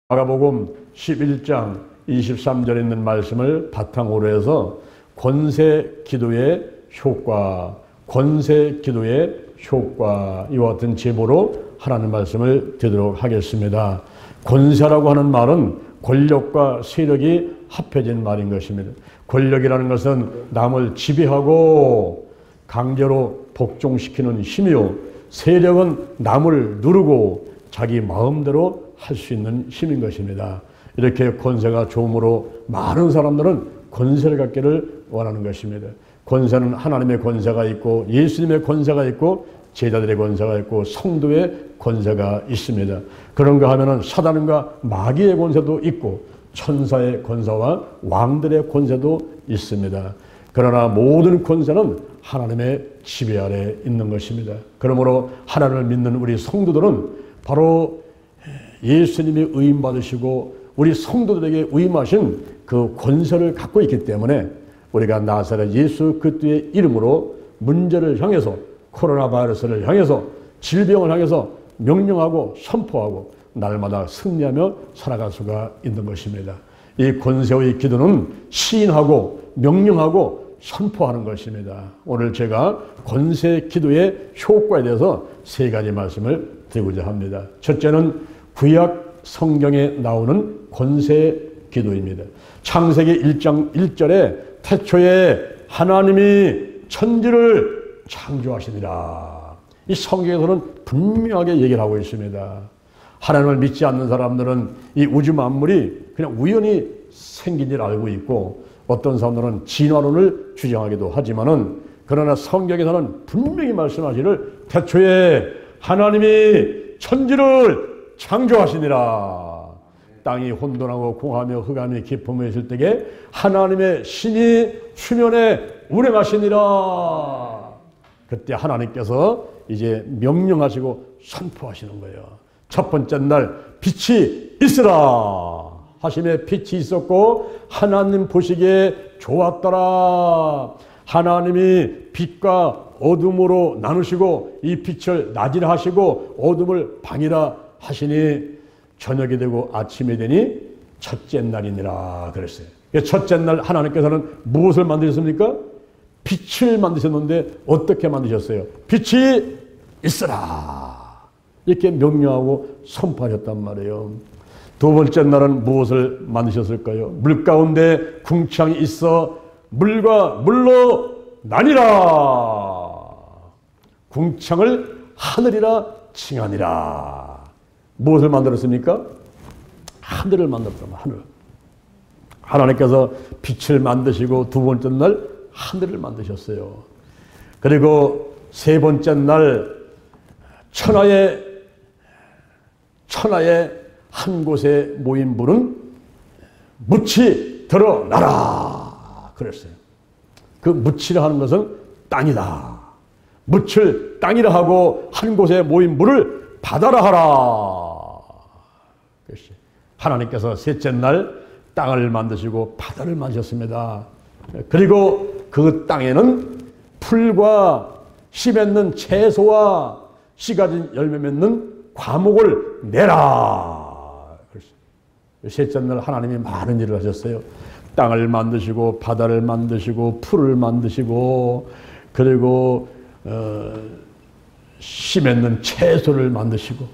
마가복음 11장 23절에 있는 말씀을 바탕으로 해서 권세 기도의 효과, 권세 기도의 효과, 이와 같은 제보로 하라는 말씀을 드리도록 하겠습니다. 권세라고 하는 말은 권력과 세력이 합해진 말인 것입니다. 권력이라는 것은 남을 지배하고 강제로 복종시키는 힘이요, 세력은 남을 누르고 자기 마음대로 할 수 있는 힘인 것입니다. 이렇게 권세가 좋으므로 많은 사람들은 권세를 갖기를 원하는 것입니다. 권세는 하나님의 권세가 있고 예수님의 권세가 있고 제자들의 권세가 있고 성도의 권세가 있습니다. 그런가 하면은 사단과 마귀의 권세도 있고 천사의 권세와 왕들의 권세도 있습니다. 그러나 모든 권세는 하나님의 지배 아래 있는 것입니다. 그러므로 하나님을 믿는 우리 성도들은 바로 예수님이 의임받으시고 우리 성도들에게 의임하신 그 권세를 갖고 있기 때문에 우리가 나사렛 예수 그리스도의 이름으로 문제를 향해서, 코로나 바이러스를 향해서, 질병을 향해서 명령하고 선포하고 날마다 승리하며 살아갈 수가 있는 것입니다. 이 권세의 기도는 시인하고 명령하고 선포하는 것입니다. 오늘 제가 권세 기도의 효과에 대해서 세 가지 말씀을 드리고자 합니다. 첫째는 구약 성경에 나오는 권세 기도입니다. 창세기 1장 1절에 태초에 하나님이 천지를 창조하시니라. 이 성경에서는 분명하게 얘기를 하고 있습니다. 하나님을 믿지 않는 사람들은 이 우주 만물이 그냥 우연히 생긴 줄 알고 있고, 어떤 사람들은 진화론을 주장하기도 하지만은, 그러나 성경에서는 분명히 말씀하시기를 태초에 하나님이 천지를 창조하시니라. 땅이 혼돈하고 공하며 흑암이 깊음에 있을 때에 하나님의 신이 수면에 운행하시니라. 그때 하나님께서 이제 명령하시고 선포하시는 거예요. 첫 번째 날 빛이 있으라 하심에 빛이 있었고 하나님 보시기에 좋았더라. 하나님이 빛과 어둠으로 나누시고 이 빛을 낮이라 하시고 어둠을 밤이라 하시니 저녁이 되고 아침이 되니 첫째 날이니라 그랬어요. 첫째 날 하나님께서는 무엇을 만드셨습니까? 빛을 만드셨는데 어떻게 만드셨어요? 빛이 있으라 이렇게 명령하고 선포하셨단 말이에요. 두 번째 날은 무엇을 만드셨을까요? 물 가운데 궁창이 있어 물과 물로 나뉘라. 궁창을 하늘이라 칭하니라. 무엇을 만들었습니까? 하늘을 만들었단 말이에요. 하늘. 하나님께서 빛을 만드시고 두 번째 날 하늘을 만드셨어요. 그리고 세 번째 날 천하의 한 곳에 모인 물은 묻히 드러나라 그랬어요. 그 묻히라 하는 것은 땅이다. 묻힐 땅이라 하고 한 곳에 모인 물을 바다라 하라. 하나님께서 셋째 날 땅을 만드시고 바다를 만드셨습니다. 그리고 그 땅에는 풀과 씨 맺는 채소와 씨 가진 열매 맺는 과목을 내라. 셋째 날 하나님이 많은 일을 하셨어요. 땅을 만드시고 바다를 만드시고 풀을 만드시고 그리고 씨 맺는 채소를 만드시고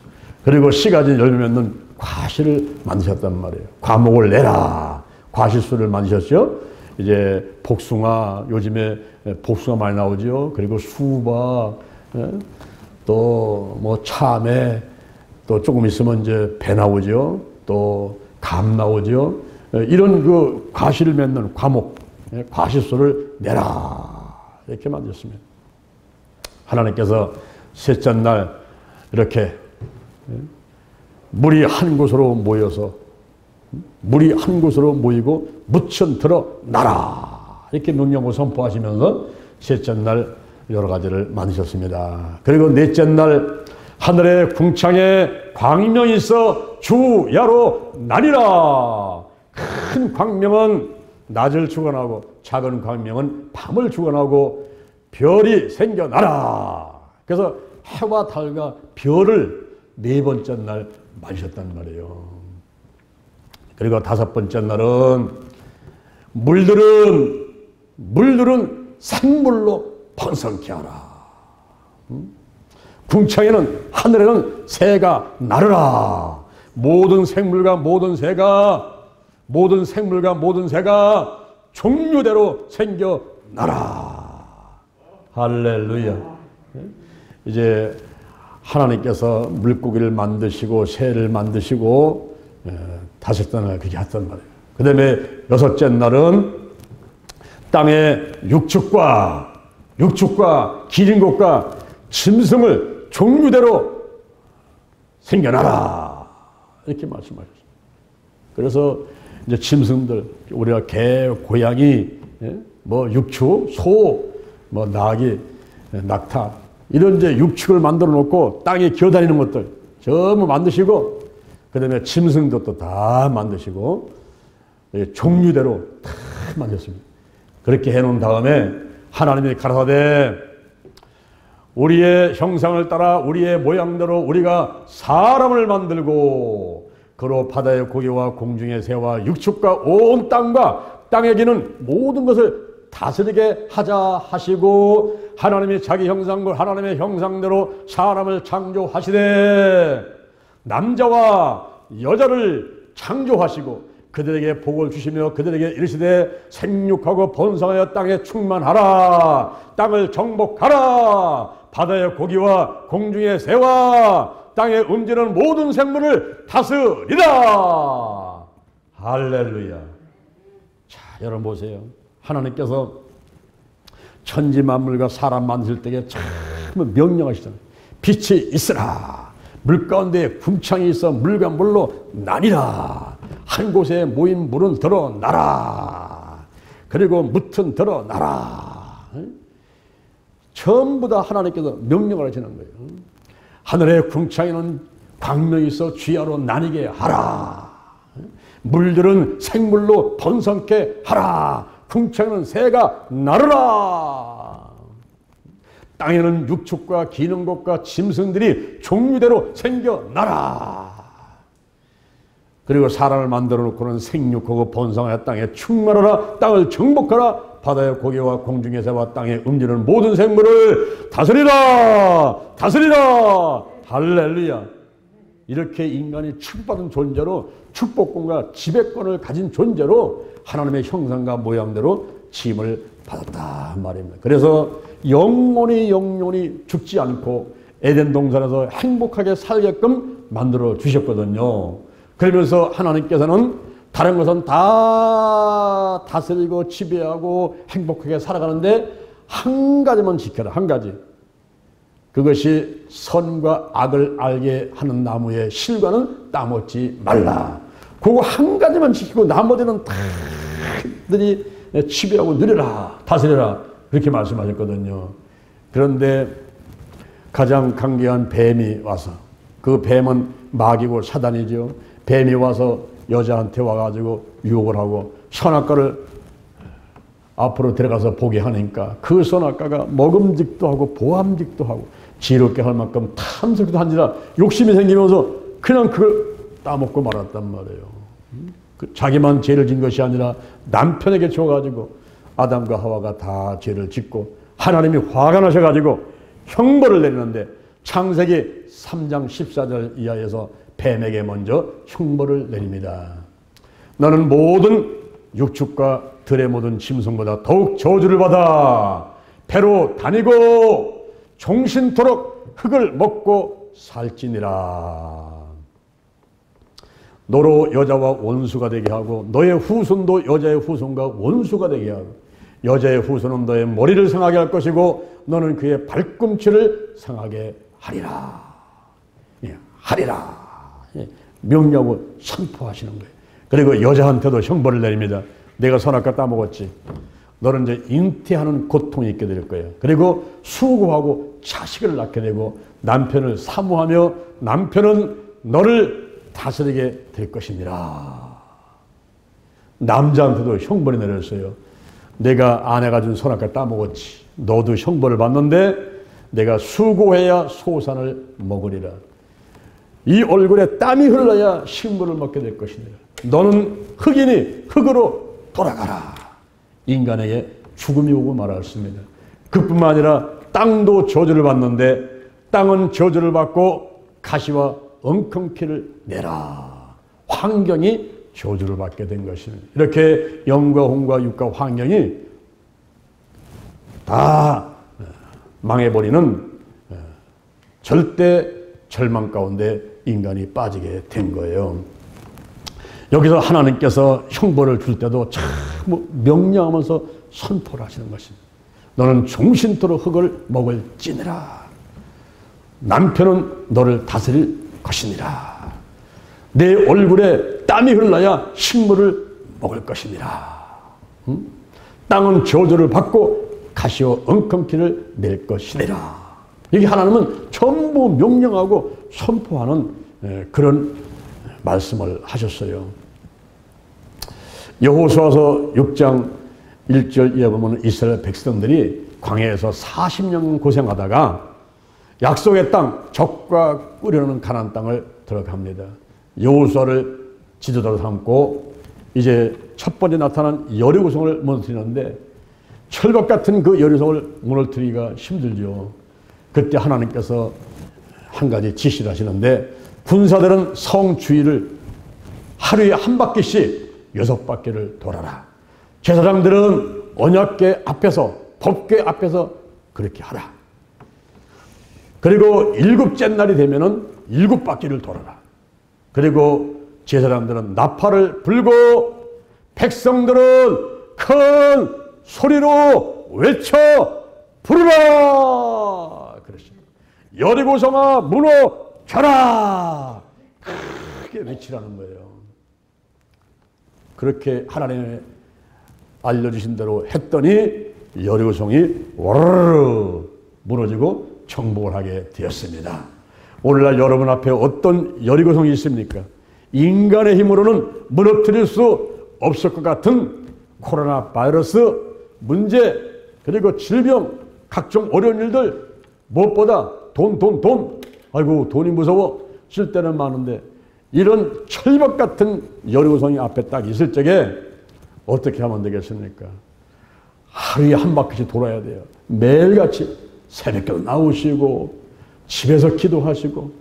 그리고 씨 가진 열매 맺는 과실을 만드셨단 말이에요. 과목을 내라. 과실수를 만드셨죠. 이제 복숭아, 요즘에 복숭아 많이 나오죠. 그리고 수박, 또 뭐 참외, 또 조금 있으면 이제 배 나오죠. 또 감 나오죠. 이런 그 과실을 맺는 과목, 과실수를 내라. 이렇게 만드셨습니다. 하나님께서 셋째 날 이렇게 물이 한 곳으로 모여서 물이 한 곳으로 모이고 무천 드러나라 이렇게 명령을 선포하시면서 셋째 날 여러 가지를 만드셨습니다. 그리고 넷째 날 하늘의 궁창에 광명이 있어 주야로 나뉘라. 큰 광명은 낮을 주관하고 작은 광명은 밤을 주관하고 별이 생겨나라. 그래서 해와 달과 별을 네 번째 날 만드셨단 말이에요. 그리고 다섯 번째 날은 물들은 생물로 번성케 하라. 궁창에는 하늘에는 새가 나르라. 모든 생물과 모든 새가 종류대로 생겨나라. 할렐루야. 이제 하나님께서 물고기를 만드시고 새를 만드시고 다섯째 날 그렇게 했단 말이에요. 그 다음에 여섯째 날은 땅의 육축과 기린 것과 짐승을 종류대로 생겨나라. 이렇게 말씀하셨어요. 그래서 이제 짐승들, 우리가 개, 고양이, 뭐 육축, 소, 뭐 나귀, 낙타, 이런 이제 육축을 만들어 놓고 땅에 기어다니는 것들 전부 만드시고, 그 다음에 짐승도 또 다 만드시고, 종류대로 다 만들었습니다. 그렇게 해놓은 다음에 하나님이 가라사대 우리의 형상을 따라 우리의 모양대로 우리가 사람을 만들고 그로 바다의 고기와 공중의 새와 육축과 온 땅과 땅에 기는 모든 것을 다스리게 하자 하시고, 하나님이 자기 형상과 하나님의 형상대로 사람을 창조하시되 남자와 여자를 창조하시고 그들에게 복을 주시며 그들에게 이르시되 생육하고 번성하여 땅에 충만하라. 땅을 정복하라. 바다의 고기와 공중의 새와 땅에 움직이는 모든 생물을 다스리라. 할렐루야. 자, 여러분 보세요. 하나님께서 천지 만물과 사람 만드실 때에 참 명령하시잖아요. 빛이 있으라. 물 가운데 궁창이 있어 물과 물로 나뉘라. 한 곳에 모인 물은 드러나라. 그리고 묻은 드러나라. 전부 다 하나님께서 명령을 하시는 거예요. 하늘의 궁창에는 광명이 있어 주야로 나뉘게 하라. 물들은 생물로 번성케 하라. 궁창에는 새가 나르라. 땅에는 육축과 기는 것과 짐승들이 종류대로 생겨나라. 그리고 사람을 만들어 놓고는 생육하고 번성하여 땅에 충만하라. 땅을 정복하라. 바다의 고기와 공중의 새와 땅에 움직이는 모든 생물을 다스리라. 할렐루야. 이렇게 인간이 축복받은 존재로 축복권과 지배권을 가진 존재로 하나님의 형상과 모양대로 지음을 받았다 말입니다. 그래서 영원히 죽지 않고 에덴 동산에서 행복하게 살게끔 만들어 주셨거든요. 그러면서 하나님께서는 다른 것은 다 다스리고 지배하고 행복하게 살아가는데 한 가지만 지켜라. 한 가지. 그것이 선과 악을 알게 하는 나무의 실과는 따먹지 말라. 그거 한 가지만 지키고 나머지는 다 지배하고 누려라. 다스려라. 그렇게 말씀하셨거든요. 그런데 가장 강경한 뱀이 와서, 그 뱀은 마귀고 사단이죠. 뱀이 와서 여자한테 와가지고 유혹을 하고 선악과를 앞으로 들어가서 보게 하니까 그 선악과가 먹음직도 하고 보암직도 하고 지롭게 할 만큼 탐스럽기도 한지라 욕심이 생기면서 그냥 그걸 따먹고 말았단 말이에요. 자기만 죄를 진 것이 아니라 남편에게 줘가지고 아담과 하와가 다 죄를 짓고 하나님이 화가 나셔가지고 형벌을 내리는데 창세기 3장 14절 이하에서 뱀에게 먼저 형벌을 내립니다. 너는 모든 육축과 들의 모든 짐승보다 더욱 저주를 받아 배로 다니고 종신토록 흙을 먹고 살지니라. 너로 여자와 원수가 되게 하고 너의 후손도 여자의 후손과 원수가 되게 하고 여자의 후손은 너의 머리를 상하게 할 것이고 너는 그의 발꿈치를 상하게 하리라. 하리라. 명령하고 선포하시는 거예요. 그리고 여자한테도 형벌을 내립니다. 내가 선악과 따먹었지. 너는 이제 잉태하는 고통이 있게 될 거예요. 그리고 수고하고 자식을 낳게 되고 남편을 사모하며 남편은 너를 다스리게 될 것이니라. 남자한테도 형벌이 내렸어요. 내가 아내가 준 선악과 따먹었지. 너도 형벌을 받는데 내가 수고해야 소산을 먹으리라. 이 얼굴에 땀이 흘러야 식물을 먹게 될 것이니라. 너는 흙이니 흙으로 돌아가라. 인간에게 죽음이 오고 말았습니다. 그뿐만 아니라 땅도 저주를 받는데 땅은 저주를 받고 가시와 엉겅퀴를 내라. 환경이 저주를 받게 된 것입니다. 이렇게 영과 홍과 육과 환경이 다 망해버리는 절대 절망 가운데 인간이 빠지게 된 거예요. 여기서 하나님께서 형벌을 줄 때도 참 명령하면서 선포를 하시는 것입니다. 너는 종신토로 흙을 먹을지니라. 남편은 너를 다스릴 것이니라. 내 얼굴에 땀이 흘러야 식물을 먹을 것이니라. 땅은 저주를 받고 가시와 엉겅퀴를 낼 것이니라. 여기 하나님은 전부 명령하고 선포하는 그런 말씀을 하셨어요. 여호수아서 6장 1절 이하 보면 이스라엘 백성들이 광야에서 40년 고생하다가 약속의 땅, 적과 끓여놓은 가나안 땅을 들어갑니다. 여호수아를 지도자로 삼고 이제 첫 번째 나타난 여리고성을 무너뜨리는데 철벽 같은 그 여리고성을 무너뜨리기가 힘들죠. 그때 하나님께서 한 가지 지시를 하시는데 군사들은 성 주위를 하루에 한 바퀴씩 6바퀴를 돌아라. 제사장들은 언약궤 앞에서, 법궤 앞에서 그렇게 하라. 그리고 7째 날이 되면은 7바퀴를 돌아라. 그리고 제사장들은 나팔을 불고 백성들은 큰 소리로 외쳐 부르라. 그랬습니다. 여리고성아 무너져라. 크게 외치라는 거예요. 그렇게 하나님이 알려주신 대로 했더니 여리고성이 와르르 무너지고 정복을 하게 되었습니다. 오늘날 여러분 앞에 어떤 여리고성이 있습니까? 인간의 힘으로는 무너뜨릴 수 없을 것 같은 코로나 바이러스 문제, 그리고 질병, 각종 어려운 일들, 무엇보다 돈. 아이고 돈이 무서워. 쓸 때는 많은데 이런 철벽 같은 여리고성이 앞에 딱 있을 적에 어떻게 하면 되겠습니까? 하루에 한 바퀴씩 돌아야 돼요. 매일같이 새벽에 나오시고 집에서 기도하시고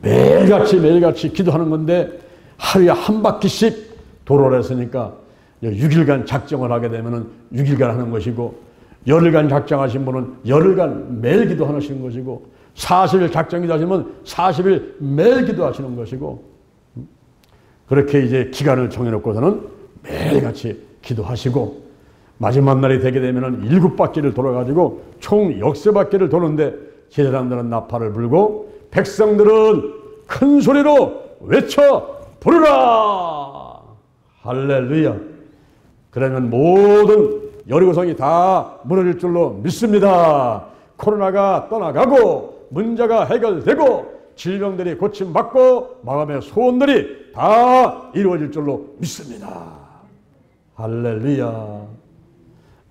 매일같이 기도하는 건데 하루에 한 바퀴씩 돌아오라 했으니까 6일간 작정을 하게 되면 6일간 하는 것이고, 열흘간 작정하신 분은 열흘간 매일 기도하시는 것이고, 40일 작정이 되시면 40일 매일 기도하시는 것이고, 그렇게 이제 기간을 정해놓고서는 매일같이 기도하시고, 마지막 날이 되게 되면 7바퀴를 돌아가지고 총 6바퀴를 도는데 제사장들은 나팔을 불고 백성들은 큰 소리로 외쳐 부르라. 할렐루야. 그러면 모든 여리고성이 다 무너질 줄로 믿습니다. 코로나가 떠나가고 문제가 해결되고 질병들이 고침받고 마음의 소원들이 다 이루어질 줄로 믿습니다. 할렐루야.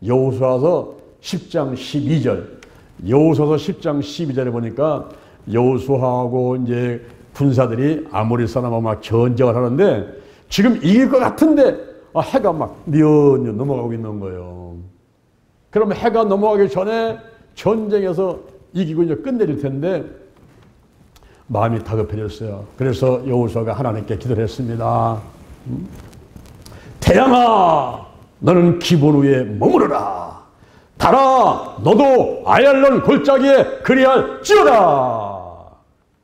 여호수아서 10장 12절, 여호수아서 10장 12절에 보니까 여호수아하고 이제 군사들이 아모리 사람하고 막 전쟁을 하는데 지금 이길 것 같은데 해가 막 뉘엿뉘엿 넘어가고 있는 거예요. 그러면 해가 넘어가기 전에 전쟁에서 이기고 이제 끝내릴 텐데 마음이 다급해졌어요. 그래서 여호수아가 하나님께 기도를 했습니다. 태양아, 너는 기본 위에 머무르라. 달아, 너도 아얄론 골짜기에 그리할지어다.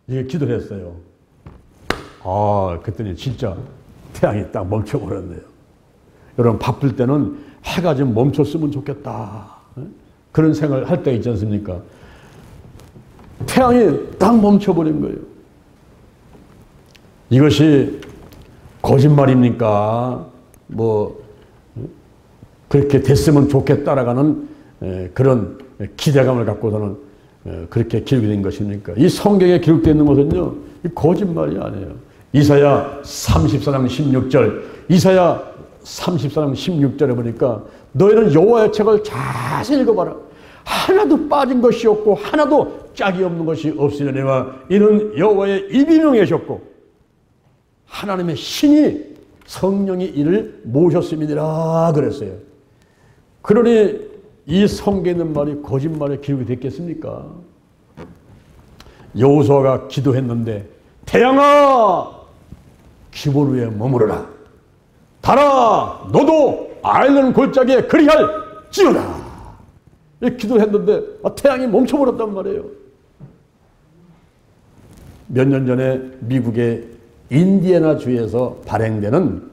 이게 기도를 했어요. 그랬더니 진짜 태양이 딱 멈춰버렸네요. 여러분, 바쁠 때는 해가 좀 멈췄으면 좋겠다. 그런 생각을 할 때 있지 않습니까? 태양이 딱 멈춰버린 거예요. 이것이 거짓말입니까? 그렇게 됐으면 좋겠다라는 그런 기대감을 갖고서는 그렇게 기록된 것입니까? 이 성경에 기록되어 있는 것은요, 거짓말이 아니에요. 이사야 34장 16절, 이사야 34장 16절에 보니까 너희는 여호와의 책을 자세히 읽어봐라. 하나도 빠진 것이 없고 하나도 짝이 없는 것이 없으려니와 이는 여호와의 입이 명하셨고 하나님의 신이 성령이 이를 모셨음이니라 그랬어요. 그러니 이 성경에 있는 말이 거짓말에 기록이 됐겠습니까? 여호수아가 기도했는데 태양아 기본 위에 머무르라. 달아 너도 아일론 골짜기에 그리할지어다. 이렇게 기도했는데 태양이 멈춰버렸단 말이에요. 몇 년 전에 미국의 인디애나 주에서 발행되는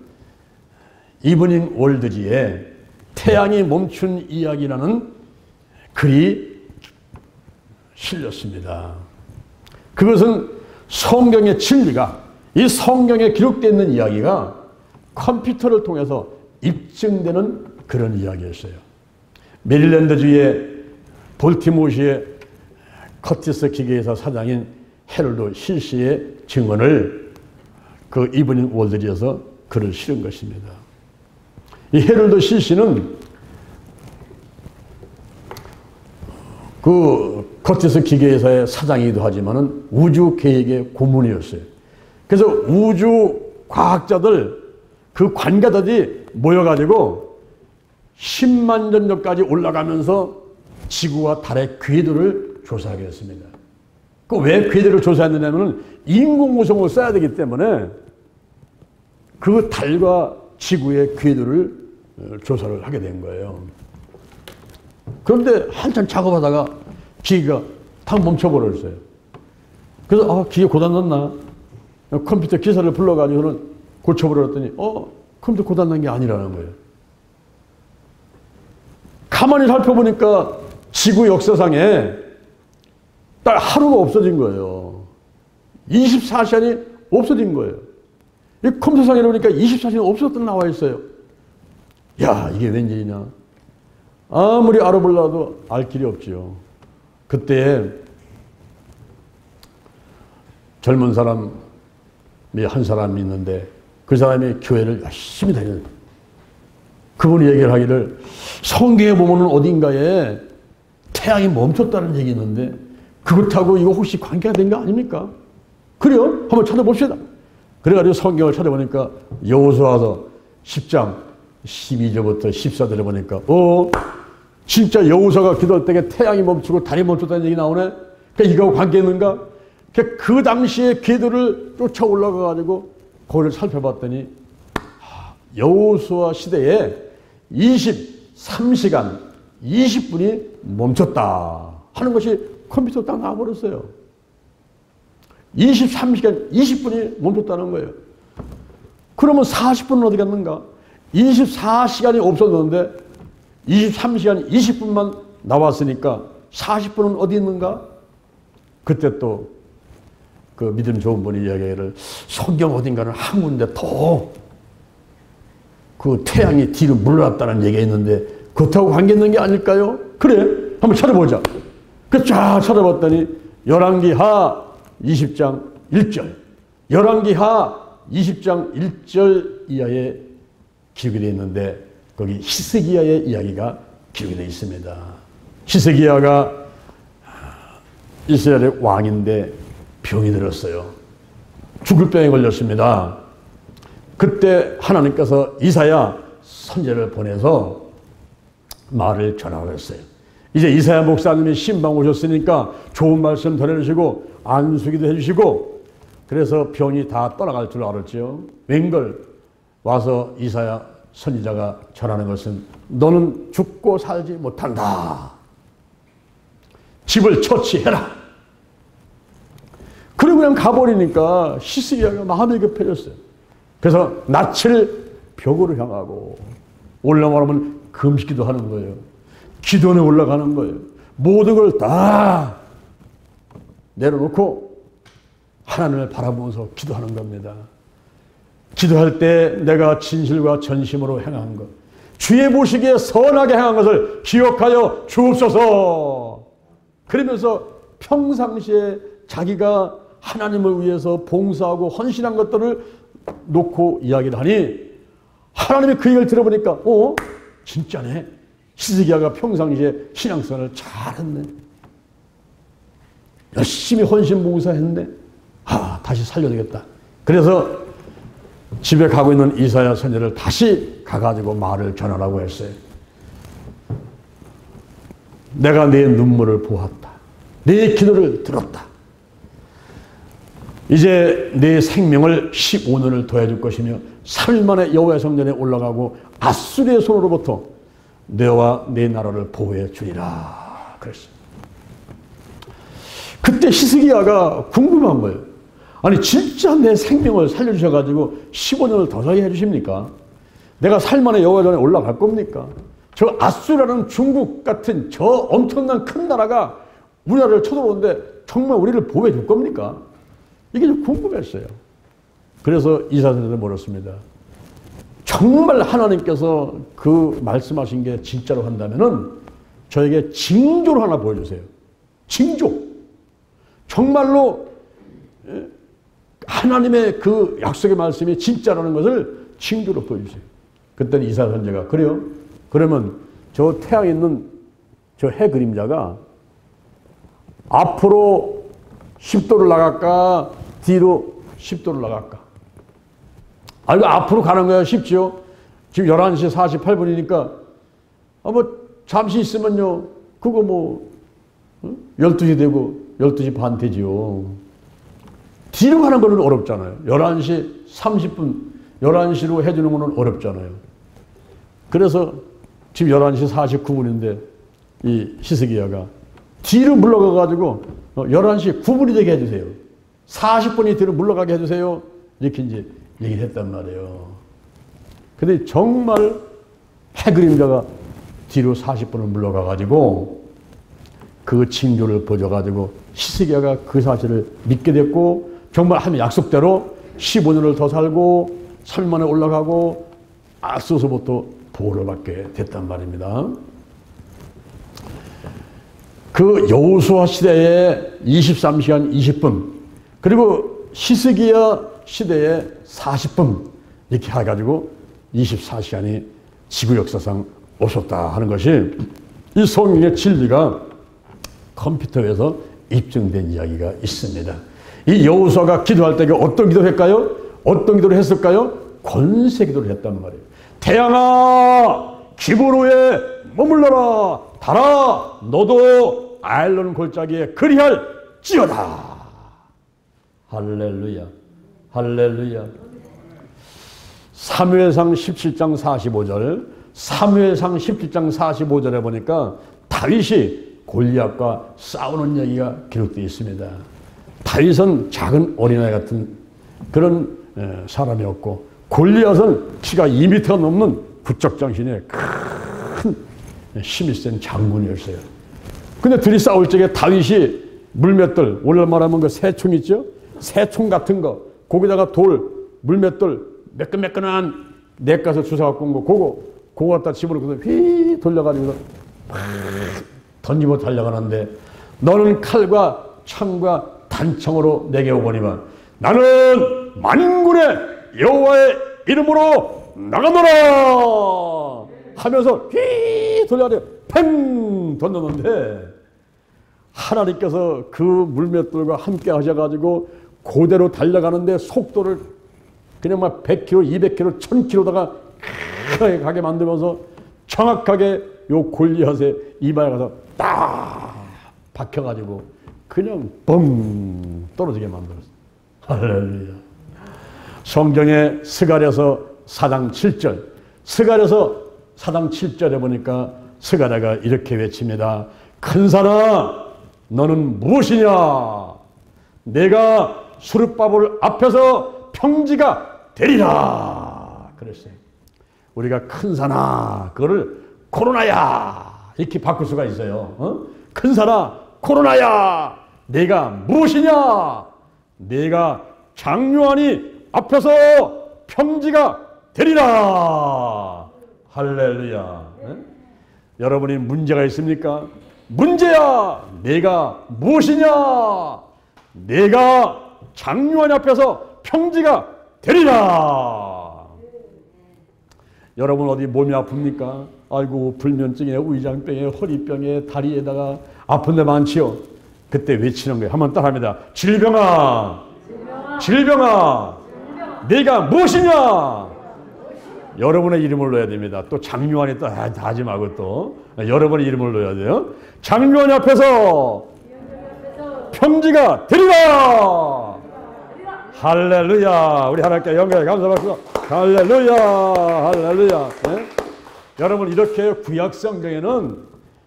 이브닝 월드지에 태양이 멈춘 이야기라는 글이 실렸습니다. 그것은 성경의 진리가, 이 성경에 기록되어 있는 이야기가 컴퓨터를 통해서 입증되는 그런 이야기였어요. 메릴랜드주의 볼티모어시의 커티스 기계회사 사장인 헤럴드 실시의 증언을 그 이브닝 월드지에서 글을 실은 것입니다. 이 헤럴드 실시는 그 커티스 기계회사의 사장이기도 하지만은 우주 계획의 고문이었어요. 그래서 우주 과학자들, 그 관가들이 모여가지고 10만 년 전까지 올라가면서 지구와 달의 궤도를 조사하게 했습니다. 그 왜 궤도를 조사했느냐면 인공위성을 써야 되기 때문에 그 달과 지구의 궤도를 조사를 하게 된 거예요. 그런데 한참 작업하다가 기계가 탁 멈춰버렸어요. 그래서 기계 고장났나? 컴퓨터 기사를 불러가지고는 고쳐버렸더니 컴퓨터 고장난 게 아니라는 거예요. 가만히 살펴보니까 지구 역사상에 딱 하루가 없어진 거예요. 24시간이 없어진 거예요. 이 컴퓨터상에 보니까 24시간이 없었던 나와 있어요. 야, 이게 웬일이냐. 아무리 알아보려도 알 길이 없지요. 그때 젊은 사람이 한 사람이 있는데 그 사람이 교회를 열심히 다니는, 그분이 얘기를 하기를 성경에 보면은 어딘가에 태양이 멈췄다는 얘기 있는데 그것하고 이거 혹시 관계가 된 거 아닙니까? 그래요? 한번 찾아봅시다. 그래가지고 성경을 찾아보니까 여호수아서 10장 12절부터 14절에 보니까 진짜 여호수아가 기도할 때 태양이 멈추고 달이 멈췄다는 얘기 나오네. 그러니까 이거하고 관계 있는가? 그 당시에 궤도를 쫓아 올라가가지고 거기를 살펴봤더니 여호수아 시대에 23시간 20분이 멈췄다 하는 것이 컴퓨터 딱 나와버렸어요. 23시간 20분이 멈췄다는 거예요. 그러면 40분은 어디 갔는가? 24시간이 없어졌는데 23시간 20분만 나왔으니까 40분은 어디 있는가? 그때 또 그 믿음 좋은 분이 이야기를 성경 어딘가는 한 군데 더 그 태양이 뒤로 물러났다는 얘기가 있는데 그것하고 관계 있는 게 아닐까요? 그래, 한번 찾아보자. 그 쫙 찾아봤더니 열왕기하 20장 1절, 열왕기하 20장 1절 이하에 기록이 되어 있는데 거기 히스기야의 이야기가 기록이 되어 있습니다. 히스기야가 이스라엘의 왕인데 병이 들었어요. 죽을 병에 걸렸습니다. 그때 하나님께서 이사야 선지자를 보내서 말을 전하고 했어요. 이제 이사야 목사님이 신방 오셨으니까 좋은 말씀 전해주시고 안수기도 해주시고 그래서 병이 다 떠나갈 줄 알았죠. 웬걸 와서 이사야 선지자가 전하는 것은 너는 죽고 살지 못한다. 집을 처치해라. 그리고 그냥 가버리니까 히스기야가 마음이 급해졌어요. 그래서 낯을 벽으로 향하고 올라가면 금식기도 하는 거예요. 기도원에 올라가는 거예요. 모든 걸 다 내려놓고 하나님을 바라보면서 기도하는 겁니다. 기도할 때 내가 진실과 전심으로 행한 것, 주의 보시기에 선하게 행한 것을 기억하여 주옵소서. 그러면서 평상시에 자기가 하나님을 위해서 봉사하고 헌신한 것들을 놓고 이야기를 하니 하나님이 그 얘기를 들어보니까 진짜네. 히스기야가 평상시에 신앙생활을 잘했네. 열심히 헌신 봉사했네. 다시 살려야 되겠다. 그래서 집에 가고 있는 이사야 선지자를 다시 가가지고 말을 전하라고 했어요. 내가 네 눈물을 보았다. 네 기도를 들었다. 이제 네 생명을 15년을 더해줄 것이며 3일 만에 여호와의 성전에 올라가고 아수르의 손으로부터 너와 네 나라를 보호해 주리라 그랬어요. 그때 히스기야가 궁금한 거예요. 아니 진짜 내 생명을 살려주셔가지고 15년을 더 살게 해주십니까? 내가 살만에 여호와 전에 올라갈 겁니까? 저 아수라는 중국 같은 저 엄청난 큰 나라가 우리나라를 쳐들어오는데 정말 우리를 보호해 줄 겁니까? 이게 좀 궁금했어요. 그래서 이사야서를 물었습니다. 정말 하나님께서 그 말씀하신 게 진짜로 한다면은 저에게 징조를 하나 보여주세요. 징조. 정말로 하나님의 그 약속의 말씀이 진짜라는 것을 징조로 보여주세요. 그때는 이사야 선지자가 그래요? 그러면 저 태양에 있는 저 해 그림자가 앞으로 10도를 나갈까 뒤로 10도를 나갈까? 아, 이거 앞으로 가는 거야 쉽죠? 지금 11시 48분이니까 뭐 잠시 있으면요 그거 뭐 12시 되고 12시 반 되지요. 뒤로 가는 거는 어렵잖아요. 11시 30분 11시로 해주는 거는 어렵잖아요. 그래서 지금 11시 49분인데 이 히스기야가 뒤로 물러가가지고 11시 9분이 되게 해주세요. 40분이 뒤로 물러가게 해주세요. 이렇게 이제 얘기를 했단 말이에요. 근데 정말 해그림자가 뒤로 40분을 물러가가지고 그 징조를 보여가지고 히스기야가 그 사실을 믿게 됐고 정말 하나님의 약속대로 15년을 더 살고 3일 만에 올라가고 아수르로부터 보호를 받게 됐단 말입니다. 그 여호수아 시대에 23시간 20분 그리고 히스기야 시대에 40분 이렇게 해가지고 24시간이 지구 역사상 오셨다 하는 것이 이 성경의 진리가 컴퓨터에서 입증된 이야기가 있습니다. 이 여호수아가 기도할 때 어떤 기도를 했을까요? 어떤 기도를 했을까요? 권세 기도를 했단 말이에요. 태양아 기브로에 머물러라 달아 너도 아일론 골짜기에 그리할지어다. 할렐루야 할렐루야. 사무엘상 17장 45절 사무엘상 17장 45절에 보니까 다윗이 골리앗과 싸우는 얘기가 기록되어 있습니다. 다윗은 작은 어린아이 같은 그런 사람이었고 골리앗은 키가 2m가 넘는 부쩍장신의 큰 힘이 센 장군이었어요. 근데 둘이 싸울 적에 다윗이 물맷돌, 오늘 말하면 그 새총 있죠? 새총 같은 거, 거기다가 돌, 물맷돌, 매끈매끈한 냇가서 주워갖고 온 거, 그거 갖다 집어넣고서 휘 돌려가지고 팍 던지고 달려가는데 너는 칼과 창과 단창으로 내게 오거니와 나는 만군의 여호와의 이름으로 나가노라 하면서 휘 돌려가지고 팽 던졌는데 하나님께서 그 물맷돌과 함께 하셔가지고 그대로 달려가는데 속도를 그냥 막 100km, 200km, 1000km다가 가게 만들면서 정확하게 요 골리앗의 이마에 가서 딱 박혀가지고 그냥 뻥 떨어지게 만들었어요. 할렐루야. 성경에 스가랴서 4장 7절 스가랴서 4장 7절에 보니까 스가랴가 이렇게 외칩니다. 큰 산아 너는 무엇이냐 내가 수르바벨 앞에서 평지가 되리라 그랬어요. 우리가 큰 산아 그거를 코로나야 이렇게 바꿀 수가 있어요. 큰 산아 코로나야 내가 무엇이냐 내가 장요한이 앞에서 평지가 되리라. 할렐루야. 여러분이 문제가 있습니까? 문제야 내가 무엇이냐 내가 장요한 앞에서 평지가 되리라. 여러분 어디 몸이 아픕니까? 아이고 불면증에 위장병에 허리병에 다리에다가 아픈 데 많지요. 그때 외치는 거예요. 한번 따라합니다. 질병아 질병아 네가 무엇이냐? 여러분의 이름을 넣어야 됩니다. 또 장요한이 또 하지 말고 또 여러분의 이름을 넣어야 돼요. 장요한 앞에서 평지가 되리라. 할렐루야. 우리 하나님께 영광 감사합니다. 할렐루야. 할렐루야. 네? 여러분 이렇게 구약 성경에는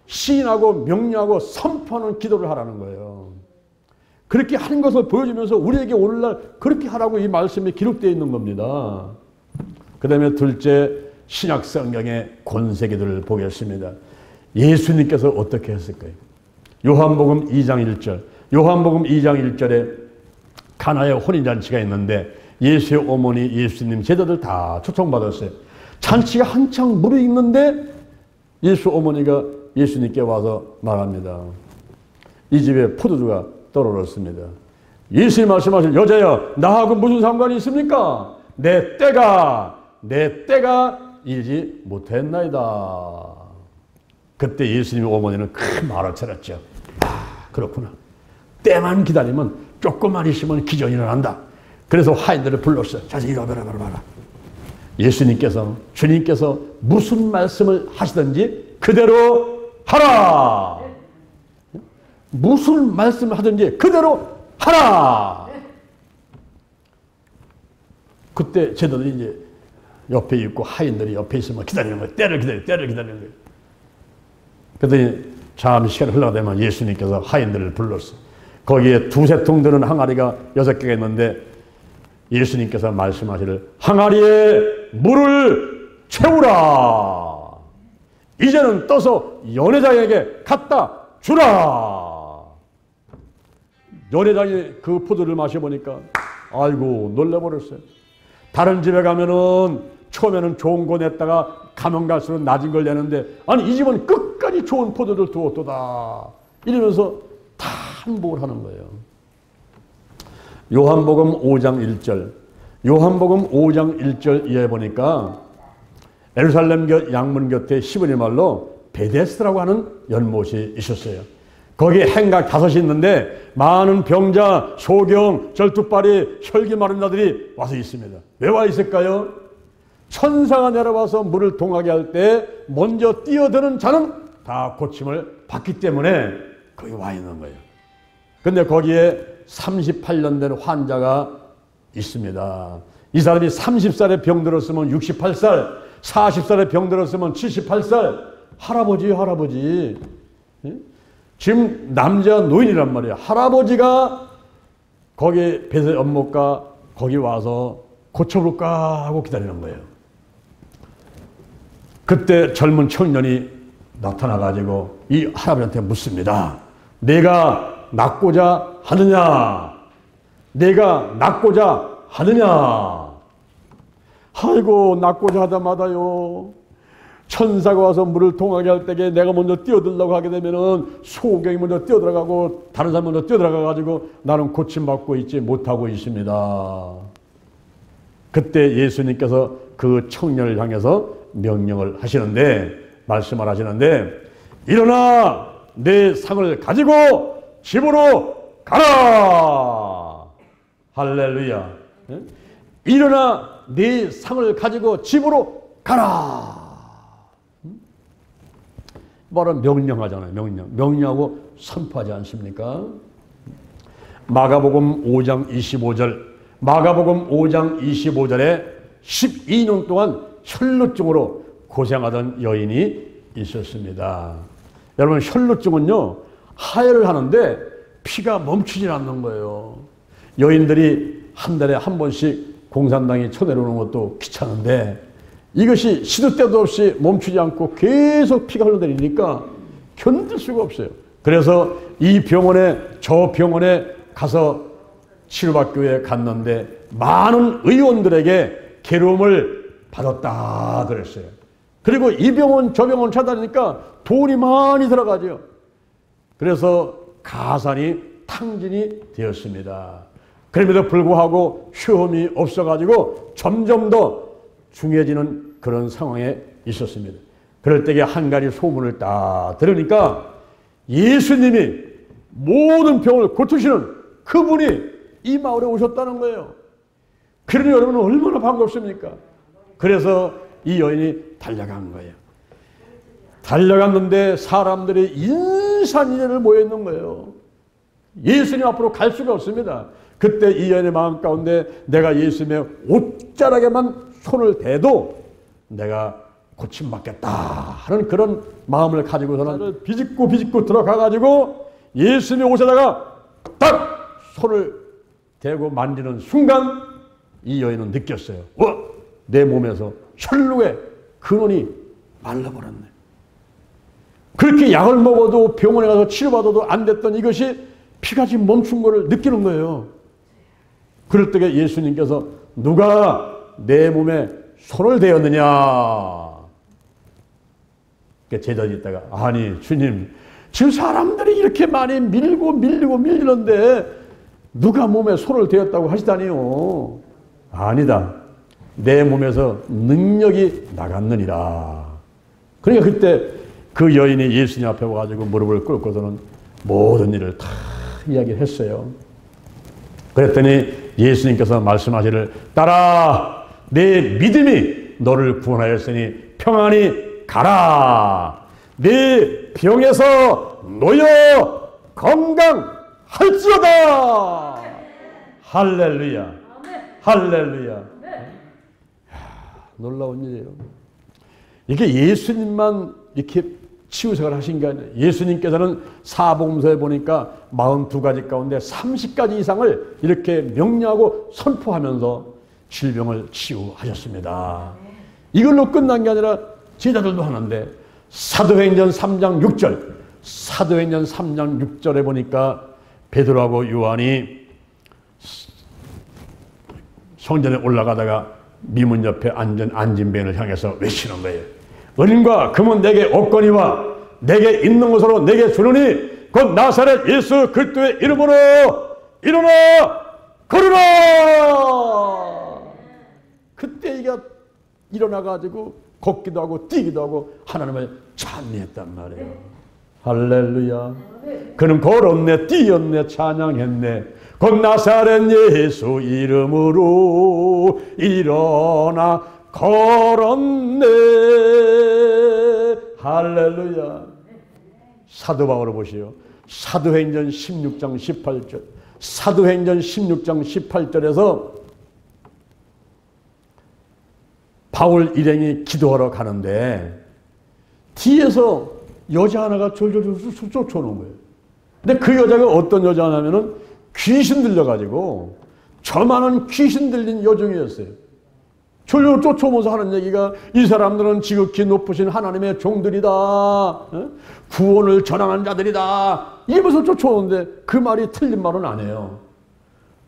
시인하고 명령하고 선포하는 기도를 하라는 거예요. 그렇게 하는 것을 보여주면서 우리에게 오늘날 그렇게 하라고 이 말씀이 기록되어 있는 겁니다. 그 다음에 둘째, 신약 성경의 권세기도를 보겠습니다. 예수님께서 어떻게 했을까요? 요한복음 2장 1절. 요한복음 2장 1절에 가나의 혼인잔치가 있는데 예수의 어머니 예수님 제자들 다 초청받았어요. 잔치가 한창 무르익는데 예수 어머니가 예수님께 와서 말합니다. 이 집에 포도주가 떨어졌습니다. 예수님 말씀하실 여자여 나하고 무슨 상관이 있습니까? 내 때가 일지 못했나이다. 그때 예수님의 어머니는 큰 말을 차렸죠. 그렇구나. 때만 기다리면 조금만 있으면 기전이 일어난다. 그래서 화인들을 불렀어요. 자, 이리 와봐라. 주님께서 무슨 말씀을 하시든지 그대로 하라. 무슨 말씀을 하든지 그대로 하라. 그때 제자들이 이제 옆에 있고 하인들이 옆에 있으면 기다리는 거예요. 때를 기다리는 거예요. 그랬더니 잠시 시간이 흘러가다면 예수님께서 하인들을 불렀어요. 거기에 두세 통 드는 항아리가 6개가 있는데 예수님께서 말씀하시를 항아리에 물을 채우라. 이제는 떠서 연회장에게 갖다 주라. 연회장이 그 포도를 마셔보니까 아이고 놀라버렸어요. 다른 집에 가면은 처음에는 좋은 거 냈다가 가면 갈수록 낮은 걸 내는데 아니 이 집은 끝까지 좋은 포도를 두었도다. 이러면서 다 한복을 하는 거예요. 요한복음 5장 1절. 요한복음 5장 1절 이하에 보니까 예루살렘 양문 곁에 히브리 말로 베데스라고 하는 연못이 있었어요. 거기에 행각 5이 있는데 많은 병자, 소경, 절투발이, 혈기 마른 자들이 와서 있습니다. 왜 와 있을까요? 천사가 내려와서 물을 동하게 할 때 먼저 뛰어드는 자는 다 고침을 받기 때문에 거기 와 있는 거예요. 근데 거기에 38년 된 환자가 있습니다. 이 사람이 30살에 병들었으면 68살, 40살에 병들었으면 78살. 할아버지. 지금 남자 노인이란 말이에요. 할아버지가 거기 배세 연못가 거기 와서 고쳐볼까 하고 기다리는 거예요. 그때 젊은 청년이 나타나가지고 이 할아버지한테 묻습니다. 내가 낫고자 하느냐? 내가 낫고자 하느냐? 아이고 낫고자 하다마다요. 천사가 와서 물을 동하게 할 때에 내가 먼저 뛰어들려고 하게 되면은 소경이 먼저 뛰어들어가고 다른 사람 먼저 뛰어들어가가지고 나는 고침받고 있지 못하고 있습니다. 그때 예수님께서 그 청년을 향해서 명령을 하시는데 말씀을 하시는데 일어나 내 상을 가지고 집으로 가라. 할렐루야. 일어나 내 상을 가지고 집으로 가라. 말은 명령하잖아요. 명령하고 선포하지 않습니까? 마가복음 5장 25절. 마가복음 5장 25절에 12년 동안 혈루증으로 고생하던 여인이 있었습니다. 여러분 혈루증은요 하혈을 하는데 피가 멈추지 않는 거예요. 여인들이 한 달에 한 번씩 공산당에 쳐내려오는 것도 귀찮은데 이것이 시도 때도 없이 멈추지 않고 계속 피가 흘러내리니까 견딜 수가 없어요. 그래서 이 병원에 저 병원에 가서 치료받기 위해 갔는데 많은 의원들에게 괴로움을 받았다 그랬어요. 그리고 이 병원 저 병원 찾아다니까 돈이 많이 들어가죠. 그래서 가산이 탕진이 되었습니다. 그럼에도 불구하고 휴험이 없어가지고 점점 더 중해지는 그런 상황에 있었습니다. 그럴 때에 한 가지 소문을 딱 들으니까 예수님이 모든 병을 고치시는 그분이 이 마을에 오셨다는 거예요. 그러니 여러분은 얼마나 반갑습니까? 그래서 이 여인이 달려간 거예요. 달려갔는데 사람들이 인산인해를 모여있는 거예요. 예수님 앞으로 갈 수가 없습니다. 그때 이 여인의 마음 가운데 내가 예수님의 옷자락에만 손을 대도 내가 고침받겠다 하는 그런 마음을 가지고서는 비집고 들어가가지고 예수님의 옷에다가 딱 손을 대고 만지는 순간 이 여인은 느꼈어요. 내 몸에서 혈루의 근원이 말라버렸네. 그렇게 약을 먹어도 병원에 가서 치료받아도 안 됐던 이것이 피가 지금 멈춘 것을 느끼는 거예요. 그럴 때 예수님께서 누가 내 몸에 손을 대었느냐? 제자들이 있다가 아니 주님 지금 사람들이 이렇게 많이 밀리는데 누가 몸에 손을 대었다고 하시다니요. 아니다. 내 몸에서 능력이 나갔느니라. 그러니까 그때 그 여인이 예수님 앞에 와가지고 무릎을 꿇고서는 모든 일을 다 이야기했어요. 그랬더니 예수님께서 말씀하시기를 따라 내 믿음이 너를 구원하였으니 평안히 가라. 네 병에서 놓여 건강할지어다. 할렐루야. 할렐루야. 놀라운 일이에요. 이게 예수님만 이렇게 치유생활 하신 게 아니에요. 예수님께서는 사복음서에 보니까 42가지 가운데 30가지 이상을 이렇게 명령하고 선포하면서 질병을 치유하셨습니다. 이걸로 끝난 게 아니라 제자들도 하는데 사도행전 3장 6절 사도행전 3장 6절에 보니까 베드로하고 요한이 성전에 올라가다가 미문 옆에 앉은 벤을 향해서 외치는 거예요. 은과 금은 내게 없거니와 내게 있는 것으로 내게 주노니 곧 나사렛 예수 그리스도의 이름으로 일어나 걸으라. 그때 이가 일어나가지고 걷기도 하고 뛰기도 하고 하나님을 찬미했단 말이에요. 할렐루야. 그는 걸었네, 뛰었네, 찬양했네. 곧 나사렛 예수 이름으로 일어나 걸었네. 할렐루야. 사도 바울을 보시오. 사도행전 16장 18절. 사도행전 16장 18절에서 바울 일행이 기도하러 가는데 뒤에서 여자 하나가 졸졸 쫓아오는 거예요. 근데 그 여자가 어떤 여자냐면은 귀신 들려가지고 저 많은 귀신 들린 여종이었어요. 졸졸 쫓아오면서 하는 얘기가 이 사람들은 지극히 높으신 하나님의 종들이다. 구원을 전하는 자들이다. 이러면서 쫓아오는데 그 말이 틀린 말은 아니에요.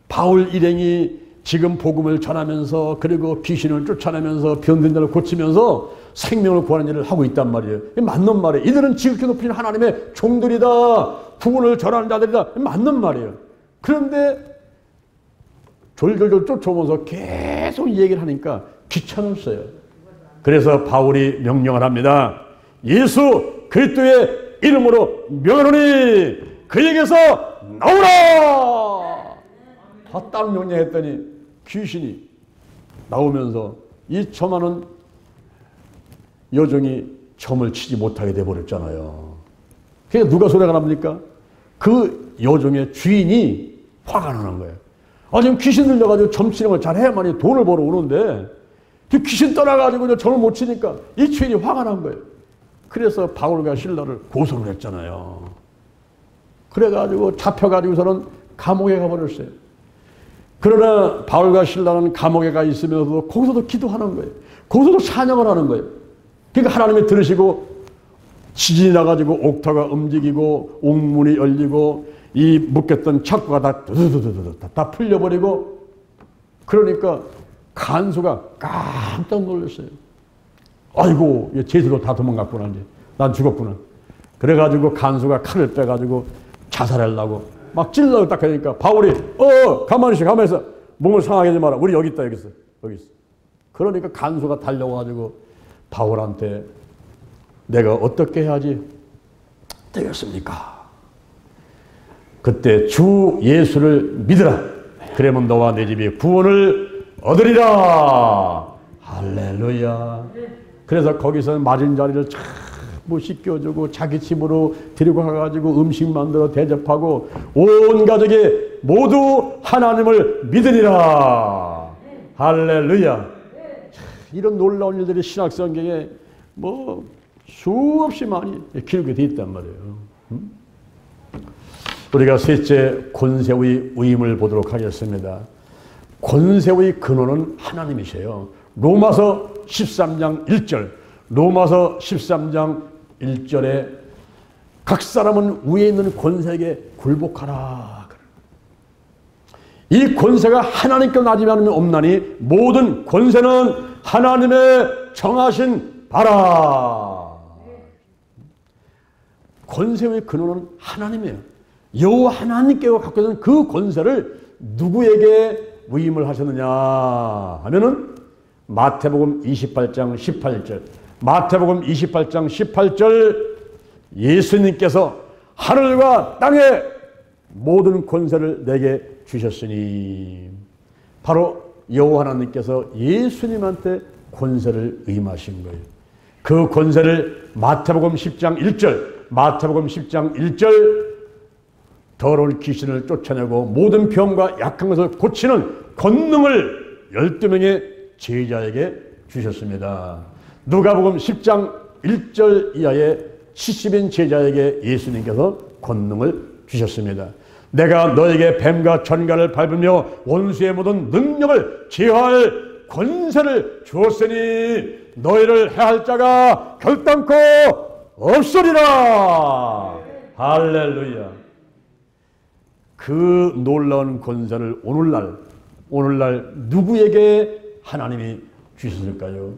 바울 일행이 지금 복음을 전하면서 그리고 귀신을 쫓아내면서 병든 자를 고치면서 생명을 구하는 일을 하고 있단 말이에요. 맞는 말이에요. 이들은 지극히 높으신 하나님의 종들이다. 구원을 전하는 자들이다. 맞는 말이에요. 그런데 졸졸졸 쫓아오면서 계속 얘기를 하니까 귀찮았어요. 그래서 바울이 명령을 합니다. 예수 그리스도의 이름으로 명하노니 그에게서 나오라. 다 딱 명령했더니 귀신이 나오면서 이 저만한 여종이 점을 치지 못하게 돼버렸잖아요. 그러니까 누가 소리가 납니까? 그 여종의 주인이 화가 나는 거예요. 지금 귀신 들려가지고 점 치는 걸 잘해야만이 돈을 벌어 오는데 귀신 떠나가지고 점을 못 치니까 이 주인이 화가 난 거예요. 그래서 바울과 실라를 고소를 했잖아요. 그래가지고 잡혀가지고서는 감옥에 가버렸어요. 그러나 바울과 실라는 감옥에 가 있으면서도 거기서도 기도하는 거예요. 거기서도 찬양을 하는 거예요. 그러니까 하나님이 들으시고 지진이 나가지고 옥타가 움직이고 옥문이 열리고 이 묶였던 착고가 다 풀려버리고 그러니까 간수가 깜짝 놀랐어요. 아이고 제수로 다 도망갔구나. 이제 난 죽었구나. 그래가지고 간수가 칼을 빼가지고 자살하려고 막 찔러고 딱 하니까 바울이 가만히 있어. 몸을 상하게 하지 마라. 우리 여기 있다. 여기 있어. 그러니까 간수가 달려와가지고 바울한테 내가 어떻게 해야지 되겠습니까? 그때 주 예수를 믿으라. 그러면 너와 내 집이 구원을 얻으리라. 할렐루야. 그래서 거기서 맞은 자리를 뭐 씻겨주고 자기 집으로 데리고 가가지고 음식 만들어 대접하고 온 가족이 모두 하나님을 믿으리라. 할렐루야. 이런 놀라운 일들이 신약 성경에 뭐 수없이 많이 기록이 되어 있단 말이에요. 우리가 셋째 권세의 위임을 보도록 하겠습니다. 권세의 근원은 하나님이세요. 로마서 13장 1절, 로마서 13장 1절에 각 사람은 위에 있는 권세에게 굴복하라. 이 권세가 하나님께 나지 않으면 없나니 모든 권세는 하나님의 정하신 바라. 권세의 근원은 하나님이에요. 여호와 하나님께서 갖고 있는 그 권세를 누구에게 위임을 하셨느냐 하면은 마태복음 28장 18절, 마태복음 28장 18절 예수님께서 하늘과 땅의 모든 권세를 내게 주셨으니, 바로 여호와 하나님께서 예수님한테 권세를 위임하신 거예요. 그 권세를 마태복음 10장 1절, 마태복음 10장 1절 더러운 귀신을 쫓아내고 모든 병과 약한 것을 고치는 권능을 12명의 제자에게 주셨습니다. 누가복음 10장 1절 이하의 70인 제자에게 예수님께서 권능을 주셨습니다. 내가 너에게 뱀과 전갈을 밟으며 원수의 모든 능력을 제어할 권세를 주었으니 너희를 해할 자가 결단코 없으리라. 할렐루야. 그 놀라운 권세를 오늘날 누구에게 하나님이 주셨을까요?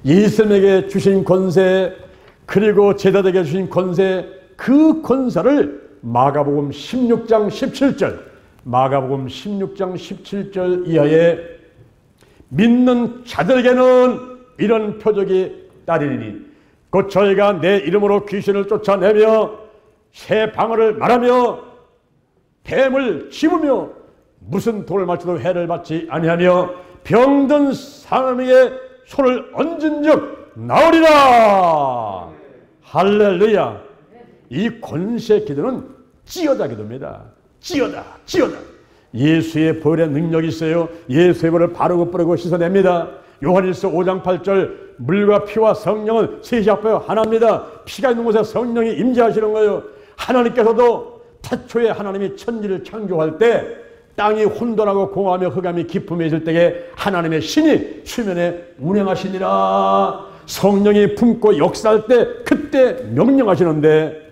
예수님에게 주신 권세, 그리고 제자들에게 주신 권세, 그 권세를 마가복음 16장 17절, 마가복음 16장 17절 이하에 믿는 자들에게는 이런 표적이 따르리니 곧 저희가 내 이름으로 귀신을 쫓아내며 새 방언을 말하며 뱀을 집으며 무슨 돌을 맞춰도 해를 받지 아니하며 병든 사람에게 손을 얹은 적 나오리라. 할렐루야. 이 권세 기도는 찌어다 기도입니다. 찌어다. 예수의 벌의 능력이 있어요. 예수의 벌을 바르고 뿌리고 씻어냅니다. 요한일서 5장 8절 물과 피와 성령은 셋이 합하여 하나입니다. 피가 있는 곳에 성령이 임재하시는 거예요. 하나님께서도 태초에 하나님이 천지를 창조할 때 땅이 혼돈하고 공허하며 흑암이 깊음에 있을 때에 하나님의 신이 수면에 운행하시니라. 성령이 품고 역사할 때 그때 명령하시는데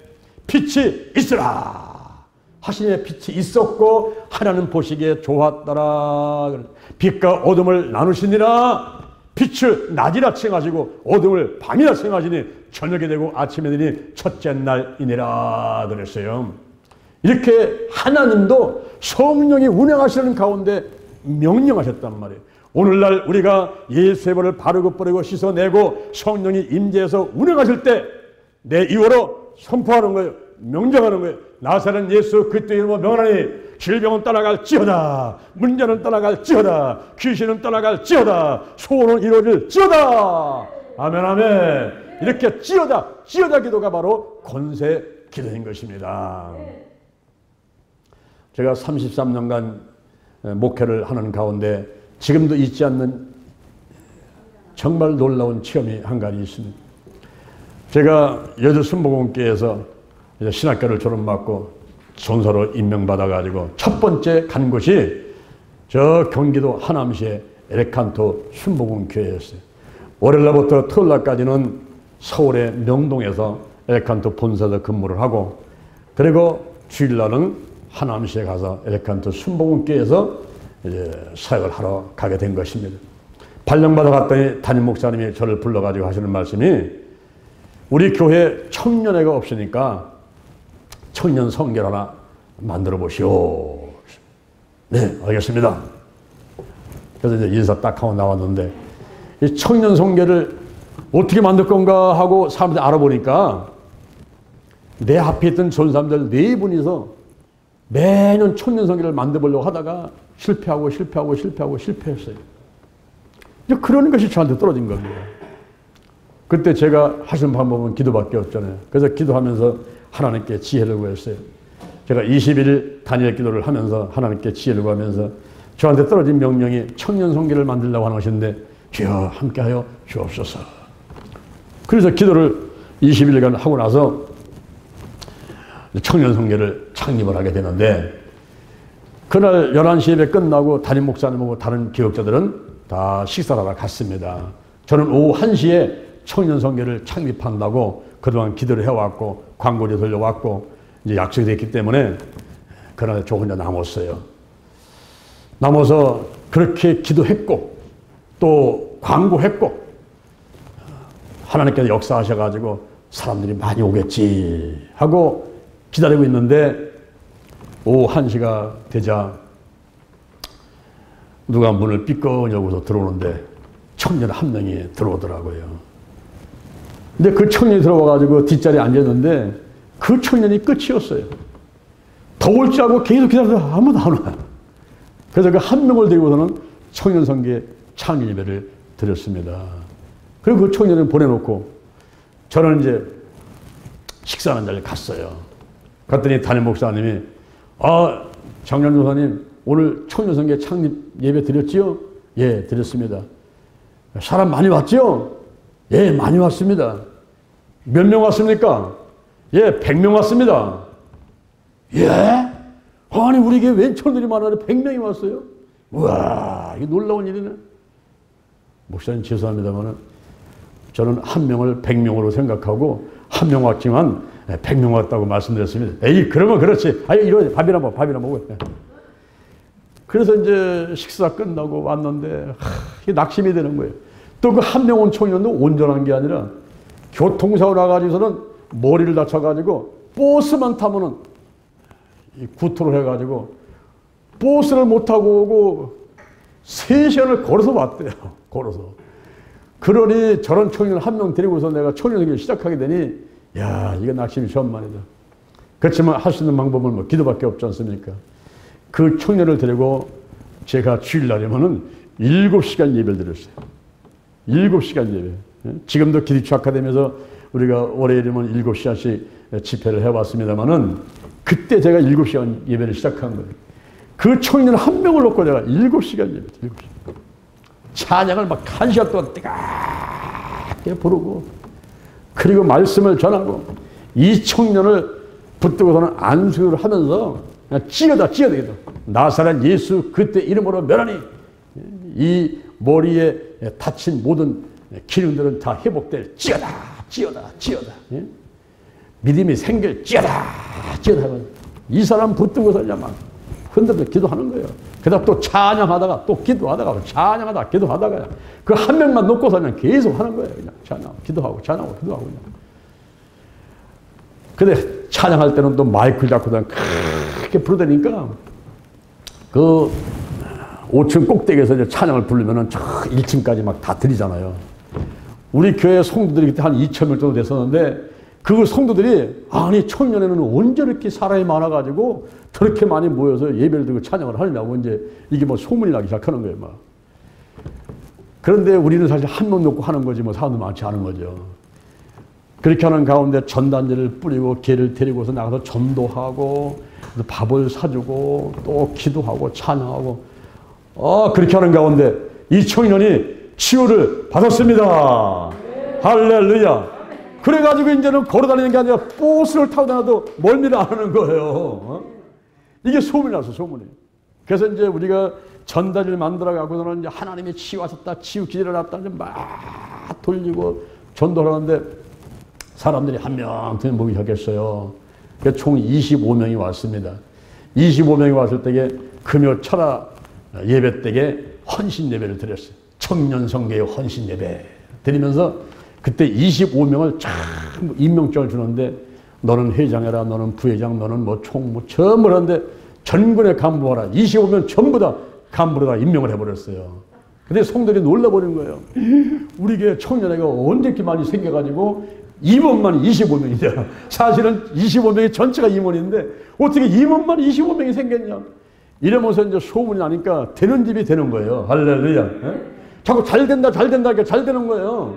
빛이 있으라 하시니 빛이 있었고 하나님 보시기에 좋았더라. 빛과 어둠을 나누시니라. 빛을 낮이라 칭하시고 어둠을 밤이라 칭하시니 저녁이 되고 아침이 되니 첫째 날이니라 그랬어요. 이렇게 하나님도 성령이 운행하시는 가운데 명령하셨단 말이에요. 오늘날 우리가 예수의 벌을 바르고 뿌리고 씻어내고 성령이 임재해서 운행하실 때 내 이후로 선포하는 거예요. 명령하는 거예요. 나사렛 예수 그리스도의 이름으로 명하니 질병은 떠나갈지어다, 문제는 떠나갈지어다, 귀신은 떠나갈지어다, 소원은 이루어질지어다. 아멘 아멘. 이렇게 찌어다 기도가 바로 권세 기도인 것입니다. 제가 33년간 목회를 하는 가운데 지금도 잊지 않는 정말 놀라운 체험이 한 가지 있습니다. 제가 여주 순복음교회에서 신학교를 졸업받고 전사로 임명받아가지고 첫 번째 간 곳이 저 경기도 하남시의 엘칸토 순복음교회였어요. 월요일날부터 토요일날까지는 서울의 명동에서 엘칸토 본사에서 근무를 하고, 그리고 주일날은 하남시에 가서 엘칸토 순복음교회에서 이제 사역을 하러 가게 된 것입니다. 발령받아 갔더니 담임 목사님이 저를 불러가지고 하시는 말씀이 우리 교회 청년회가 없으니까 청년 성결 하나 만들어 보시오. 네, 알겠습니다. 그래서 이제 인사 딱 하고 나왔는데 이 청년 성결을 어떻게 만들 건가 하고 사람들이 알아보니까 내 앞에 있던 전사람들 4분이서 매년 청년 성결을 만들어 보려고 하다가 실패했어요. 이제 그런 것이 저한테 떨어진 겁니다. 그때 제가 하신 방법은 기도밖에 없잖아요. 그래서 기도하면서 하나님께 지혜를 구했어요. 제가 20일 단일 기도를 하면서 하나님께 지혜를 구하면서 저한테 떨어진 명령이 청년 성계를 만들려고 하는 것인데 주여 함께하여 주옵소서. 그래서 기도를 20일간 하고 나서 청년 성계를 창립을 하게 되는데 그날 11시 예배 끝나고 담임 목사님하고 다른 기억자들은 다 식사를 하러 갔습니다. 저는 오후 1시에 청년 성계를 창립한다고 그동안 기도를 해왔고 광고를 돌려왔고 이제 약속이 됐기 때문에 그날 저 혼자 남았어요. 남아서 그렇게 기도했고 또 광고했고 하나님께서 역사하셔가지고 사람들이 많이 오겠지 하고 기다리고 있는데 오후 1시가 되자 누가 문을 삐꺼 열고서 들어오는데 청년 한 명이 들어오더라고요. 근데 그 청년이 들어와가지고 뒷자리에 앉았는데 그 청년이 끝이었어요. 더울 줄 알고 계속 기다리다가 아무도 안 와요. 그래서 그 한 명을 데리고서는 청년성계 창립 예배를 드렸습니다. 그리고 그 청년을 보내놓고 저는 이제 식사하는 자리에 갔어요. 갔더니 담임 목사님이 장년 조사님 오늘 청년성계 창립 예배 드렸지요? 예, 드렸습니다. 사람 많이 왔지요? 예, 많이 왔습니다. 몇 명 왔습니까? 예, 100명 왔습니다. 예? 아니, 우리 교회 웬 청년들이 많아서 100명이 왔어요? 우와, 이게 놀라운 일이네. 목사님 죄송합니다만 저는 한 명을 100명으로 생각하고 한 명 왔지만 100명 왔다고 말씀드렸습니다. 에이, 그러면 그렇지. 아니, 이러지. 밥이나 먹어. 그래서 이제 식사 끝나고 왔는데 이게 낙심이 되는 거예요. 또 그 한 명 온 청년도 온전한 게 아니라 교통사고 나가지고서는 머리를 다쳐가지고 버스만 타면은 구토를 해가지고 버스를 못 타고 오고 3시간을 걸어서 왔대요. 걸어서. 그러니 저런 청년 한 명 데리고서 내가 청년회를 시작하게 되니 야, 이거 낙심이 천만이다. 그렇지만 할 수 있는 방법은 뭐 기도밖에 없지 않습니까? 그 청년을 데리고 제가 주일날이면은 7시간 예배를 드렸어요. 7시간 예배. 지금도 기리추 아카데미에서 우리가 월요일이면 7시간씩 집회를 해왔습니다만은 그때 제가 7시간 예배를 시작한 거예요. 그 청년 한 명을 놓고 제가 7시간 예배, 7시간. 찬양을 막 1시간 동안 뜨겁게 부르고 그리고 말씀을 전하고 이 청년을 붙들고서는 안수를 하면서 그냥 찌어다. 나사렛 예수 그때 이름으로 멸하니 이 머리에 다친 모든 기능들은 다 회복될 찌어다. 예? 믿음이 생길 찌어다. 이 사람 붙들고서 그냥 막 흔들어 기도하는 거예요. 그러다 또 찬양하다가 또 기도하다가 찬양하다가 기도하다가 그 한 명만 놓고서 그냥 계속 하는 거예요. 그냥 찬양하고 기도하고 그냥. 근데 찬양할 때는 또 마이크를 잡고 그렇게 부르다니까 그 5층 꼭대기에서 이제 찬양을 부르면은 저 1층까지 막 다 들리잖아요. 우리 교회 성도들이 그때 한 2,000명 정도 됐었는데 그 성도들이 아니 청년에는 언제 이렇게 사람이 많아가지고 저렇게 많이 모여서 예배를 드리고 찬양을 하느냐고 이제 이게 뭐 소문이 나기 시작하는 거예요. 막. 그런데 우리는 사실 한 놈 놓고 하는 거지 뭐 사람도 많지 않은 거죠. 그렇게 하는 가운데 전단지를 뿌리고 개를 데리고서 나가서 전도하고 밥을 사주고 또 기도하고 찬양하고 그렇게 하는 가운데 이 청년이 치유를 받았습니다. 할렐루야. 그래가지고 이제는 걸어다니는 게 아니라 버스를 타고 다녀도 멀미를 안 하는 거예요. 이게 소문이 났어, 소문이. 그래서 이제 우리가 전단지를 만들어가고서는 이제 하나님이 치유하셨다, 치유 기도를 났다, 이제 막 돌리고 전도를 하는데 사람들이 한 명, 두 명 모이기 시작했어요. 총 25명이 왔습니다. 25명이 왔을 때에 금요 철야 예배 때에 헌신 예배를 드렸어요. 청년 성계의 헌신 예배 드리면서 그때 25명을 참 임명장을 주는데 너는 회장해라, 너는 부회장, 너는 뭐 총무 전부 하는데 전군의 간부하라. 25명 전부 다 간부로 다 임명을 해버렸어요. 근데 성도들이 놀라버린 거예요. 우리 교회 청년회가 언제 이렇게 많이 생겨가지고 임원만 25명이잖아. 사실은 25명이 전체가 임원인데 어떻게 임원만 25명이 생겼냐. 이러면서 이제 소문이 나니까 되는 집이 되는 거예요. 할렐루야. 자꾸 잘 된다 잘 된다 이렇게 잘 되는 거예요.